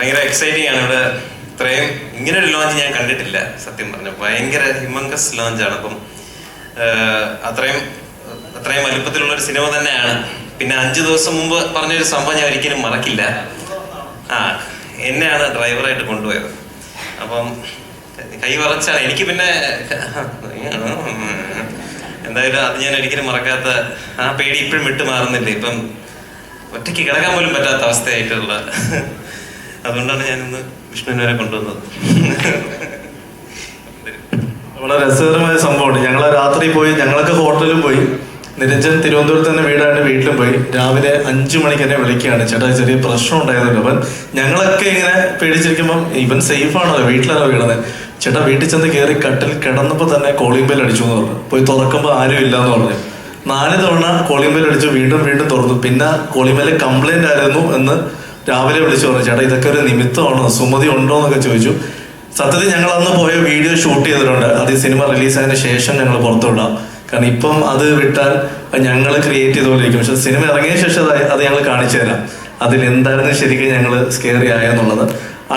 ഭയങ്കര എക്സൈറ്റിംഗ് ആണ്. ഇവിടെ ഇത്രയും ഇങ്ങനെ ഒരു ലോഞ്ച് ഞാൻ കണ്ടിട്ടില്ല സത്യം പറഞ്ഞു. ഭയങ്കര ഹിമങ്കസ് ലോഞ്ചാണ്. അപ്പം അത്രയും വലുപ്പത്തിലുള്ളൊരു സിനിമ തന്നെയാണ്. പിന്നെ 5 ദിവസം മുമ്പ് പറഞ്ഞൊരു സംഭവം ഞാൻ ഒരിക്കലും മറക്കില്ല. എന്നെയാണ് ഡ്രൈവറായിട്ട് കൊണ്ടുപോയത്. അപ്പം കൈ വറച്ചാണ് എനിക്ക്. പിന്നെ എന്തായാലും അത് ഞാൻ ഒരിക്കലും മറക്കാത്ത ആ പേടി ഇപ്പോഴും വിട്ടു മാറുന്നില്ല. ഇപ്പം ഒറ്റയ്ക്ക് കിടക്കാൻ പോലും പറ്റാത്ത അവസ്ഥയായിട്ടുള്ള. അതുകൊണ്ടാണ് ഞാനിന്ന് വിഷ്ണുവിനെ വരെ കൊണ്ടുവന്നത്. വളരെ രസകരമായ സംഭവമാണ്. ഞങ്ങൾ രാത്രി പോയി, ഞങ്ങളൊക്കെ ഹോട്ടലിലും പോയി. നിരഞ്ജൻ തിരുവനന്തപുരത്ത് തന്നെ വീടായിട്ട് വീട്ടിലും പോയി. രാവിലെ 5 മണിക്ക് എന്നെ വിളിക്കുകയാണ്, ചേട്ടാ ചെറിയ പ്രശ്നം ഉണ്ടായിരുന്നില്ല. അപ്പം ഞങ്ങളൊക്കെ ഇങ്ങനെ പേടിച്ചിരിക്കുമ്പോൾ ഇവൻ സേഫാണല്ലോ, വീട്ടിലാണോ വീണത്. ചേട്ടാ വീട്ടിൽ ചെന്ന് കയറി കട്ടിൽ കിടന്നപ്പോൾ തന്നെ കോളിംഗ് ബെൽ അടിച്ചു എന്ന് പറഞ്ഞു. പോയി തുറക്കുമ്പോൾ ആരും ഇല്ല എന്ന് പറഞ്ഞു. 4 തവണ കോളിംഗ് ബെൽ അടിച്ചു, വീണ്ടും തുറന്നു. പിന്നെ കോളിംഗ് ബെല്ല് കംപ്ലൈന്റ് ആയിരുന്നു എന്ന് രാവിലെ വിളിച്ചു പറഞ്ഞു. ചേട്ടാ ഇതൊക്കെ ഒരു നിമിത്തമാണോ, സുമതി ഉണ്ടോ എന്നൊക്കെ ചോദിച്ചു. സത്യത്തിൽ ഞങ്ങൾ അന്ന് പോയ വീഡിയോ ഷൂട്ട് ചെയ്തിട്ടുണ്ട്. അത് ഈ സിനിമ റിലീസായതിനു ശേഷം ഞങ്ങൾ പുറത്തുവിടാം. കാരണം ഇപ്പം അത് വിട്ടാൽ ഞങ്ങൾ ക്രിയേറ്റ് ചെയ്തുകൊണ്ടിരിക്കും. പക്ഷെ സിനിമ ഇറങ്ങിയ ശേഷം അത് ഞങ്ങൾ കാണിച്ചു തരാം അതിൽ എന്തായിരുന്നു ശരിക്കും ഞങ്ങൾ സ്കെയറി ആയെന്നുള്ളത്.